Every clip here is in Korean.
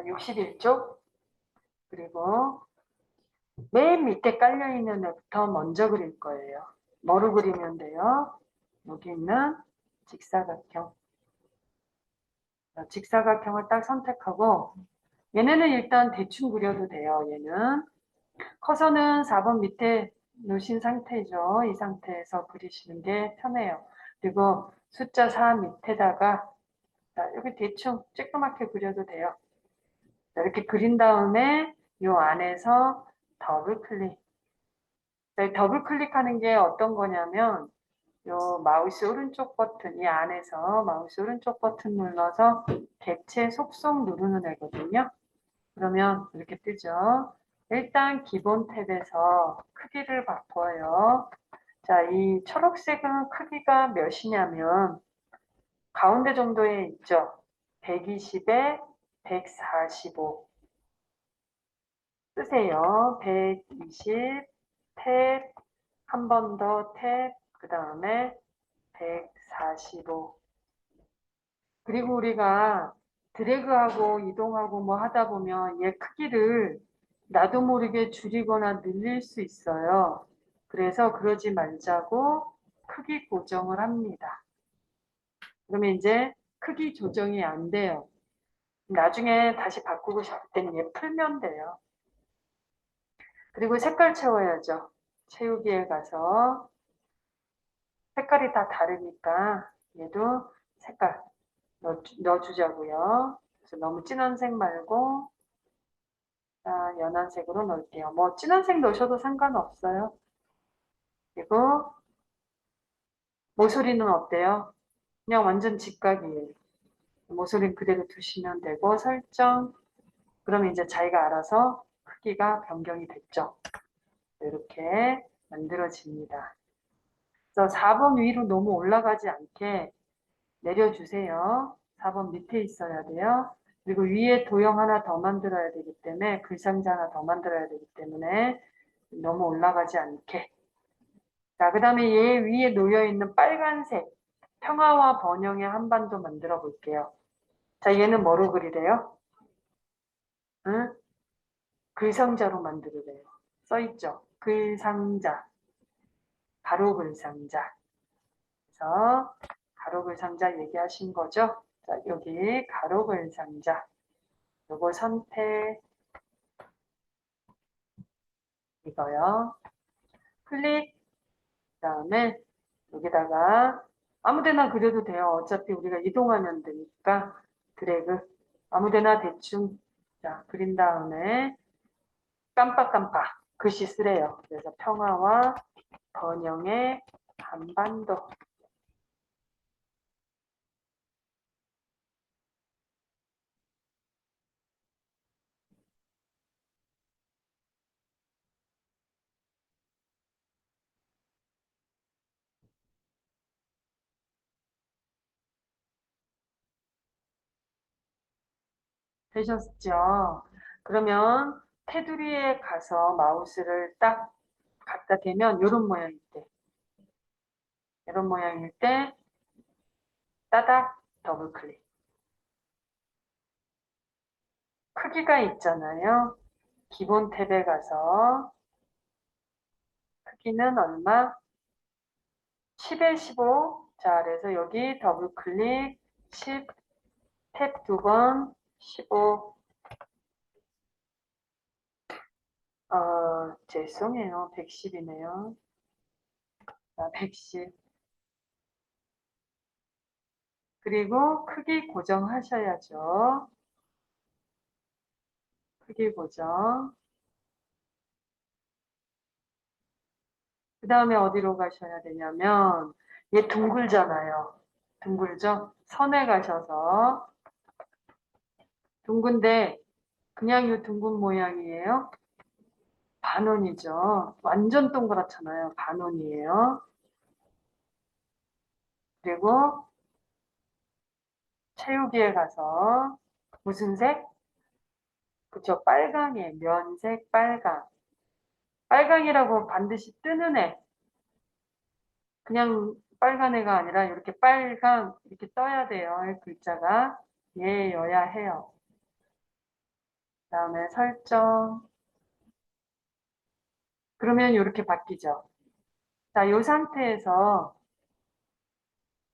61쪽. 그리고 맨 밑에 깔려있는 애부터 먼저 그릴 거예요. 뭐로 그리면 돼요? 여기 있는 직사각형. 직사각형을 딱 선택하고 얘네는 일단 대충 그려도 돼요. 얘는 커서는 4번 밑에 놓으신 상태죠. 이 상태에서 그리시는 게 편해요. 그리고 숫자 4 밑에다가 여기 대충 쬐끄맣게 그려도 돼요. 이렇게 그린 다음에 이 안에서 더블 클릭. 더블 클릭하는 게 어떤 거냐면 요 마우스 오른쪽 버튼, 이 안에서 마우스 오른쪽 버튼 눌러서 객체 속성 누르는 애거든요. 그러면 이렇게 뜨죠. 일단 기본 탭에서 크기를 바꿔요. 자, 이 초록색은 크기가 몇이냐면 가운데 정도에 있죠. 120에 145 쓰세요. 120 탭, 한 번 더 탭, 그 다음에 145. 그리고 우리가 드래그하고 이동하고 뭐 하다 보면 얘 크기를 나도 모르게 줄이거나 늘릴 수 있어요. 그래서 그러지 말자고 크기 고정을 합니다. 그러면 이제 크기 조정이 안 돼요. 나중에 다시 바꾸고 싶을 때는 얘 풀면 돼요. 그리고 색깔 채워야죠. 채우기에 가서 색깔이 다 다르니까 얘도 색깔 넣어주자고요. 그래서 너무 진한 색 말고 연한 색으로 넣을게요. 뭐 진한 색 넣으셔도 상관없어요. 그리고 모서리는 어때요? 그냥 완전 직각이에요. 모서리는 그대로 두시면 되고 설정. 그러면 이제 자기가 알아서 크기가 변경이 됐죠. 이렇게 만들어집니다. 그래서 4번 위로 너무 올라가지 않게 내려주세요. 4번 밑에 있어야 돼요. 그리고 위에 도형 하나 더 만들어야 되기 때문에 글상자 하나 더 만들어야 되기 때문에 너무 올라가지 않게. 자, 그 다음에 얘 위에 놓여있는 빨간색 평화와 번영의 한반도 만들어 볼게요. 자, 얘는 뭐로 그리래요? 응? 글상자로 만들으래요. 써있죠? 글상자, 가로 글상자. 그래서 가로 글상자 얘기하신 거죠? 자, 여기 가로 글상자. 요거 선택, 이거요. 클릭, 그 다음에 여기다가 아무데나 그려도 돼요. 어차피 우리가 이동하면 되니까 드래그 아무데나 대충 자 그린 다음에 깜빡깜빡 글씨 쓰래요. 그래서 평화와 번영의 한반도. 되셨죠? 그러면 테두리에 가서 마우스를 딱 갖다 대면 이런 모양일 때, 이런 모양일 때 따닥 더블 클릭. 크기가 있잖아요. 기본 탭에 가서 크기는 얼마? 10에 15. 자, 그래서 여기 더블 클릭 10, 탭 두 번, 15. 죄송해요. 110이네요. 자, 110. 그리고 크기 고정하셔야죠. 크기 고정. 그 다음에 어디로 가셔야 되냐면 얘 둥글잖아요. 둥글죠? 선에 가셔서 둥근데 그냥 이 둥근 모양이에요. 반원이죠. 완전 동그랗잖아요. 반원이에요. 그리고 채우기에 가서 무슨 색? 그쵸. 빨강에 면색 빨강. 빨강이라고 반드시 뜨는 애. 그냥 빨간 애가 아니라 이렇게 빨강 이렇게 떠야 돼요. 글자가 얘여야 해요. 다음에 설정. 그러면 이렇게 바뀌죠. 자, 이 상태에서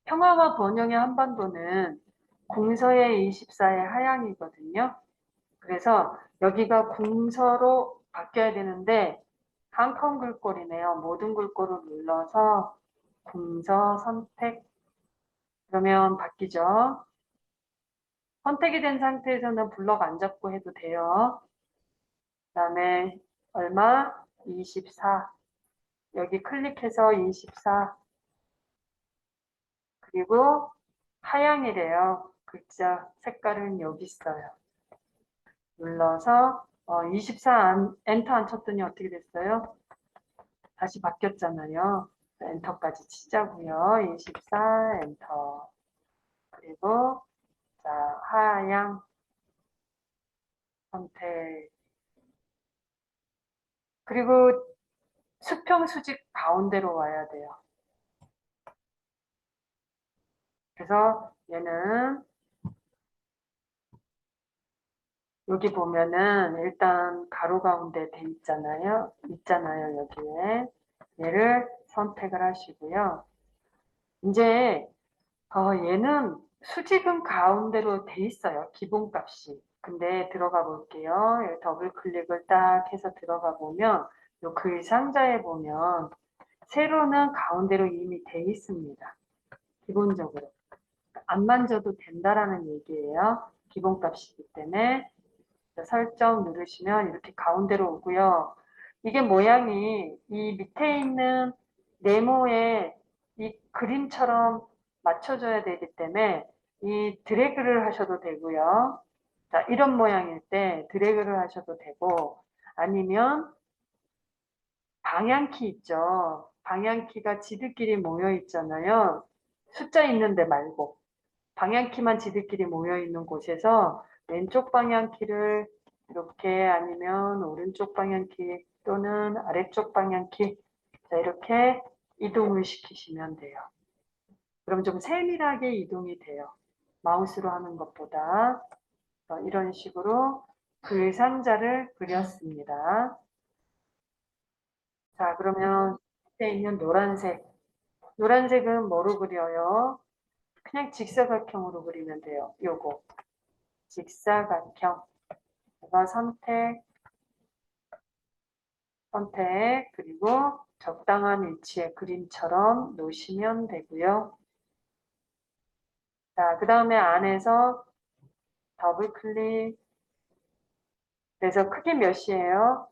평화와 번영의 한반도는 궁서의 24의 하향이거든요. 그래서 여기가 궁서로 바뀌어야 되는데 한 칸 글꼴이네요. 모든 글꼴을 눌러서 궁서 선택. 그러면 바뀌죠. 선택이 된 상태에서는 블럭 안 잡고 해도 돼요. 그 다음에 얼마? 24. 여기 클릭해서 24. 그리고 하향이래요. 글자 색깔은 여기 있어요. 눌러서 24 엔터 안 쳤더니 어떻게 됐어요? 다시 바뀌었잖아요. 엔터까지 치자고요. 24 엔터. 그리고 자 하향 선택. 그리고 수평 수직 가운데로 와야 돼요. 그래서 얘는 여기 보면은 일단 가로 가운데 돼 있잖아요. 여기에. 얘를 선택을 하시고요. 이제 얘는 수직은 가운데로 돼 있어요. 기본값이. 근데 들어가 볼게요. 여기 더블 클릭을 딱 해서 들어가 보면 요 글 상자에 보면 세로는 가운데로 이미 돼 있습니다. 기본적으로. 안 만져도 된다라는 얘기예요. 기본값이기 때문에. 설정 누르시면 이렇게 가운데로 오고요. 이게 모양이 이 밑에 있는 네모에 이 그림처럼 맞춰줘야 되기 때문에 이 드래그를 하셔도 되고요. 자, 이런 모양일 때 드래그를 하셔도 되고 아니면 방향키 있죠. 방향키가 지들끼리 모여 있잖아요. 숫자 있는 데 말고 방향키만 지들끼리 모여 있는 곳에서 왼쪽 방향키를 이렇게 아니면 오른쪽 방향키 또는 아래쪽 방향키 자, 이렇게 이동을 시키시면 돼요. 그럼 좀 세밀하게 이동이 돼요. 마우스로 하는 것보다 이런 식으로 글 상자를 그렸습니다. 자, 그러면 밑에 있는 노란색. 노란색은 뭐로 그려요? 그냥 직사각형으로 그리면 돼요. 요거. 직사각형. 이거 선택, 그리고 적당한 위치에 그림처럼 놓으시면 되고요. 자, 그 다음에 안에서 더블 클릭. 그래서 크기 몇이에요?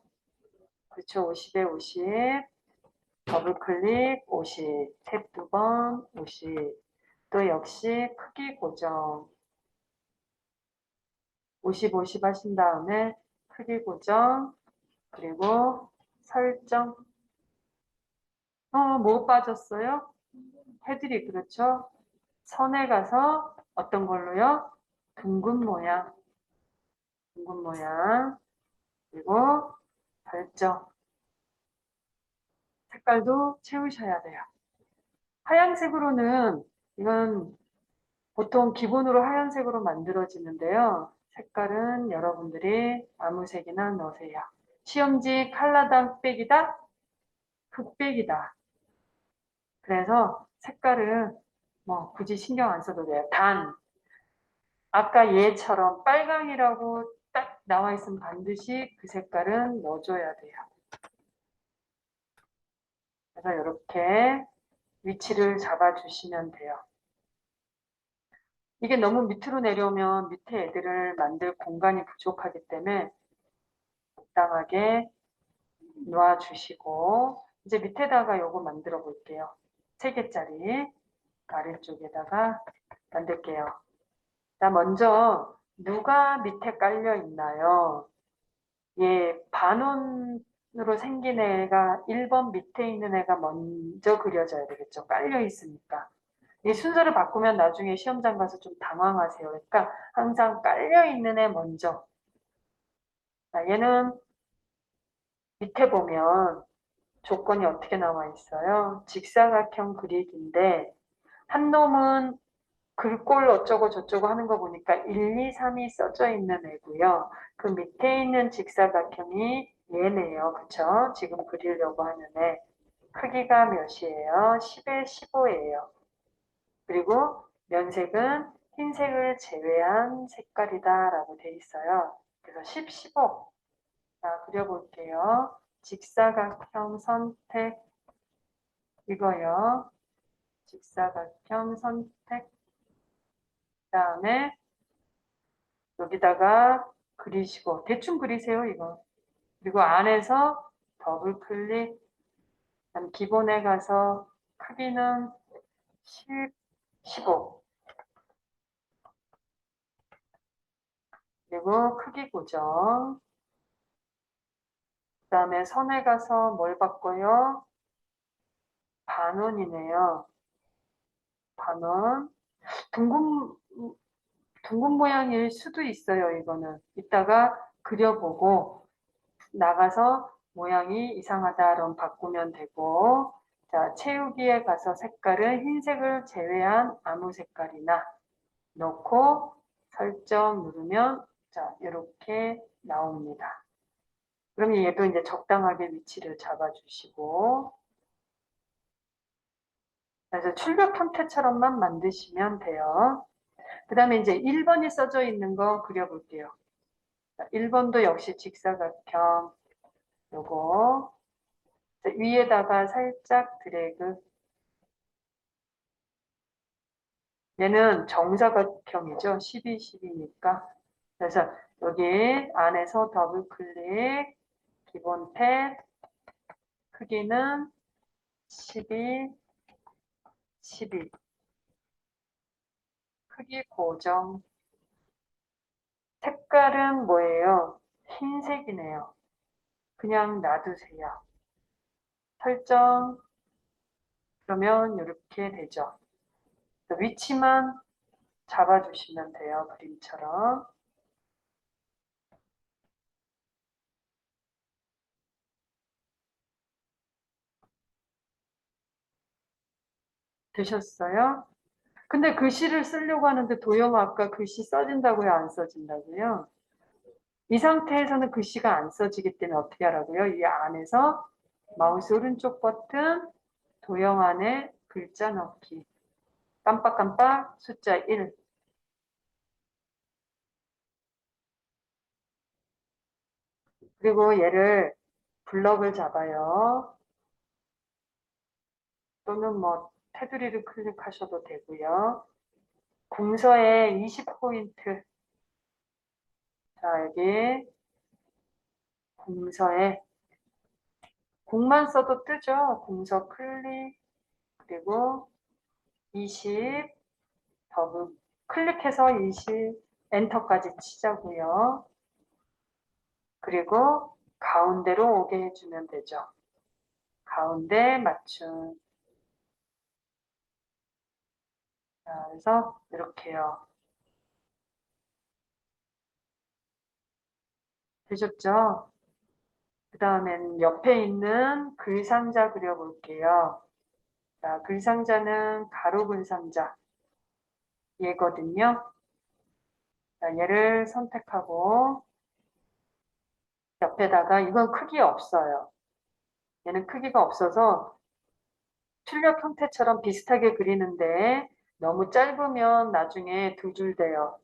그렇죠. 50에 50. 더블 클릭 50. 탭 2번 50. 또 역시 크기 고정. 50, 50 하신 다음에 크기 고정. 그리고 설정. 뭐 빠졌어요? 헤드리 그렇죠? 선에 가서 어떤 걸로요? 둥근 모양. 둥근 모양. 그리고 별점. 색깔도 채우셔야 돼요. 하얀색으로는 이건 보통 기본으로 하얀색으로 만들어지는데요. 색깔은 여러분들이 아무 색이나 넣으세요. 시험지 칼라당 흑백이다? 흑백이다. 그래서 색깔은 뭐 굳이 신경 안 써도 돼요. 단 아까 얘처럼 빨강이라고 딱 나와 있으면 반드시 그 색깔은 넣어줘야 돼요. 그래서 이렇게 위치를 잡아주시면 돼요. 이게 너무 밑으로 내려오면 밑에 애들을 만들 공간이 부족하기 때문에 적당하게 놓아주시고 이제 밑에다가 요거 만들어 볼게요. 3개짜리 아래쪽에다가 만들게요. 자, 먼저 누가 밑에 깔려 있나요? 예, 반원으로 생긴 애가 1번 밑에 있는 애가 먼저 그려져야 되겠죠. 깔려 있으니까. 이 순서를 바꾸면 나중에 시험장 가서 좀 당황하세요. 그러니까 항상 깔려 있는 애 먼저. 자, 얘는 밑에 보면 조건이 어떻게 나와 있어요? 직사각형 그리기인데 한 놈은 글꼴 어쩌고 저쩌고 하는 거 보니까 1, 2, 3이 써져 있는 애고요. 그 밑에 있는 직사각형이 얘네요. 그쵸? 지금 그리려고 하는 애. 크기가 몇이에요? 10에 15예요. 그리고 면색은 흰색을 제외한 색깔이다 라고 돼 있어요. 그래서 10, 15. 자, 그려볼게요. 직사각형 선택 이거요. 직사각형 선택 그다음에 여기다가 그리시고 대충 그리세요 이거. 그리고 안에서 더블 클릭 기본에 가서 크기는 10, 15 그리고 크기 고정 그 다음에 선에 가서 뭘 바꿔요? 반원이네요. 반원 둥근 둥근 모양일 수도 있어요. 이거는 이따가 그려보고 나가서 모양이 이상하다 그럼 바꾸면 되고 자 채우기에 가서 색깔을 흰색을 제외한 아무 색깔이나 넣고 설정 누르면 자 이렇게 나옵니다. 그럼 얘도 이제 적당하게 위치를 잡아주시고 그래서 출력 형태처럼만 만드시면 돼요. 그 다음에 이제 1번이 써져 있는 거 그려볼게요. 1번도 역시 직사각형 요거 위에다가 살짝 드래그 얘는 정사각형이죠. 12, 12니까 그래서 여기 안에서 더블 클릭 기본 탭 크기는 12, 12 크기 고정 색깔은 뭐예요? 흰색이네요. 그냥 놔두세요. 설정 그러면 이렇게 되죠. 위치만 잡아주시면 돼요. 그림처럼. 되셨어요? 근데 글씨를 쓰려고 하는데 도영아 아까 글씨 써진다고요? 안 써진다고요? 이 상태에서는 글씨가 안 써지기 때문에 어떻게 하라고요? 이 안에서 마우스 오른쪽 버튼 도형 안에 글자 넣기 깜빡깜빡 숫자 1 그리고 얘를 블럭을 잡아요. 또는 뭐 테두리를 클릭하셔도 되고요. 궁서에 20포인트 자 여기 궁서에 궁만 써도 뜨죠. 궁서 클릭 그리고 20 더블 클릭해서 20 엔터까지 치자고요. 그리고 가운데로 오게 해주면 되죠. 가운데 맞춤. 자, 그래서 이렇게요. 되셨죠? 그 다음엔 옆에 있는 글상자 그려볼게요. 자, 글상자는 가로 글상자 얘거든요. 자, 얘를 선택하고 옆에다가 이건 크기 없어요. 얘는 크기가 없어서 출력 형태처럼 비슷하게 그리는데 너무 짧으면 나중에 두 줄 돼요.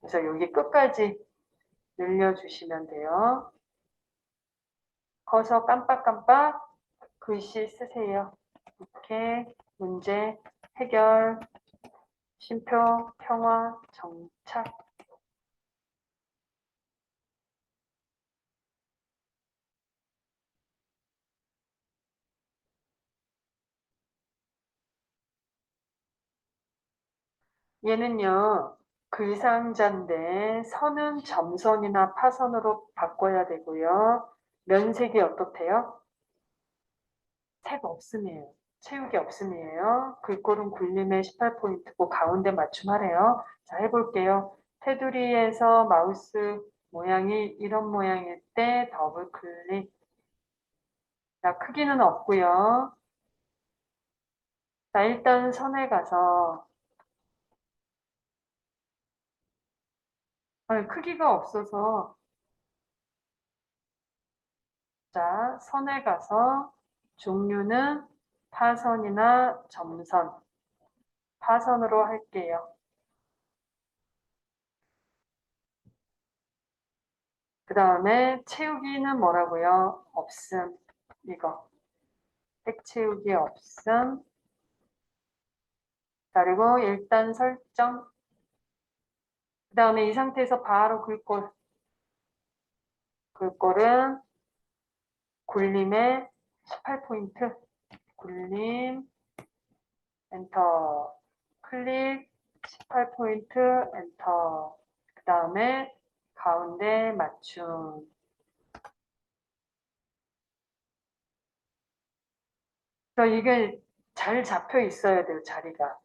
그래서 여기 끝까지 늘려주시면 돼요. 커서 깜빡깜빡 글씨 쓰세요. 이렇게 문제, 해결, 쉼표, 평화, 정착. 얘는요. 글상자인데 선은 점선이나 파선으로 바꿔야 되고요. 면색이 어떻대요? 색 없음이에요. 채우기 없음이에요. 글꼴은 굴림의 18포인트고 가운데 맞춤하래요. 자, 해볼게요. 테두리에서 마우스 모양이 이런 모양일 때 더블 클릭. 자, 크기는 없고요. 자, 일단 선에 가서 아니, 크기가 없어서 자, 선에 가서 종류는 파선이나 점선, 파선으로 할게요. 그 다음에 채우기는 뭐라고요? 없음. 이거. 색 채우기 없음. 그리고 일단 설정. 그 다음에 이 상태에서 바로 글꼴은 굴림의 18포인트. 굴림, 엔터. 클릭, 18포인트, 엔터. 그 다음에 가운데 맞춤. 그러니까 이게 잘 잡혀 있어야 돼요, 자리가.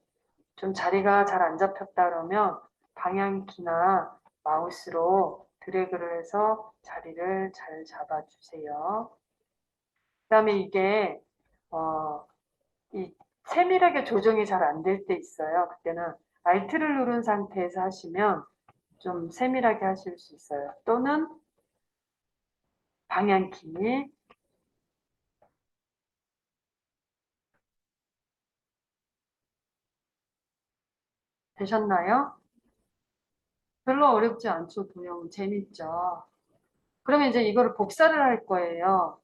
좀 자리가 잘 안 잡혔다 그러면 방향키나 마우스로 드래그를 해서 자리를 잘 잡아주세요. 그 다음에 이게 이 세밀하게 조정이 잘 안 될 때 있어요. 그때는 Alt를 누른 상태에서 하시면 좀 세밀하게 하실 수 있어요. 또는 방향키. 되셨나요? 별로 어렵지 않죠, 도형. 재밌죠? 그러면 이제 이거를 복사를 할 거예요.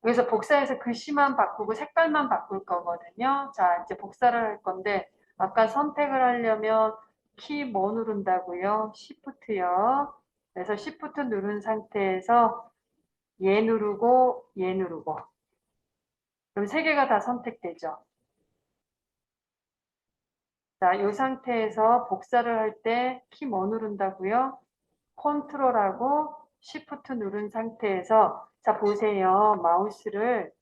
그래서 복사해서 글씨만 바꾸고 색깔만 바꿀 거거든요. 자, 이제 복사를 할 건데 아까 선택을 하려면 키 뭐 누른다고요? Shift요. 그래서 Shift 누른 상태에서 얘 누르고 얘 누르고 그럼 세 개가 다 선택되죠. 자, 이 상태에서 복사를 할 때 키 뭐 누른다고요? 컨트롤하고 Shift 누른 상태에서 자, 보세요. 마우스를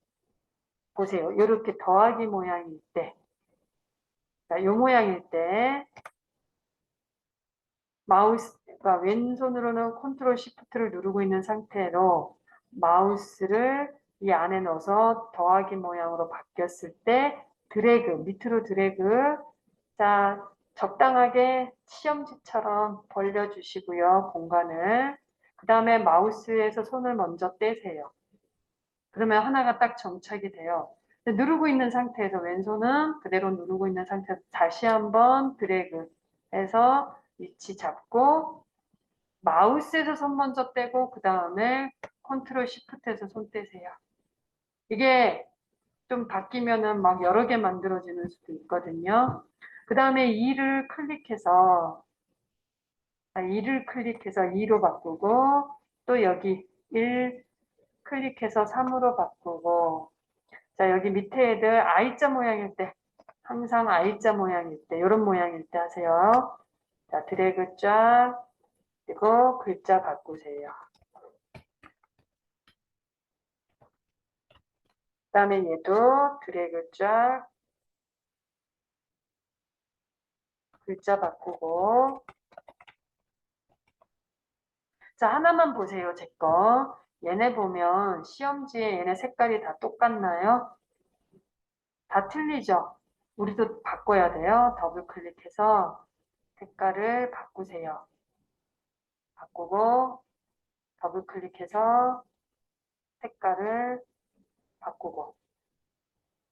보세요. 이렇게 더하기 모양일 때 자, 요 모양일 때 마우스가 왼손으로는 컨트롤 시프트를 누르고 있는 상태로 마우스를 이 안에 넣어서 더하기 모양으로 바뀌었을 때 드래그, 밑으로 드래그. 자, 적당하게 시험지처럼 벌려주시고요. 공간을. 그 다음에 마우스에서 손을 먼저 떼세요. 그러면 하나가 딱 정착이 돼요. 누르고 있는 상태에서 왼손은 그대로 누르고 있는 상태에서 다시 한번 드래그 해서 위치 잡고 마우스에서 손 먼저 떼고 그 다음에 컨트롤 시프트에서 손 떼세요. 이게 좀 바뀌면은 막 여러 개 만들어지는 수도 있거든요. 그 다음에 2를 클릭해서 2로 바꾸고 또 여기 1 클릭해서 3으로 바꾸고 자, 여기 밑에 애들 I자 모양일 때, 항상 I자 모양일 때, 이런 모양일 때 하세요. 자, 드래그 쫙, 그리고 글자 바꾸세요. 그 다음에 얘도 드래그 쫙, 글자 바꾸고. 자, 하나만 보세요, 제 거. 얘네 보면 시험지에 얘네 색깔이 다 똑같나요? 다 틀리죠? 우리도 바꿔야 돼요. 더블 클릭해서 색깔을 바꾸세요. 바꾸고, 더블 클릭해서 색깔을 바꾸고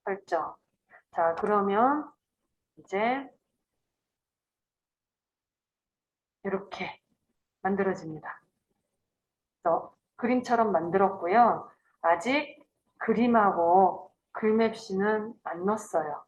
설정. 자, 그러면 이제 이렇게 만들어집니다. 그래서 그림처럼 만들었고요. 아직 그림하고 글맵시는 안 넣었어요.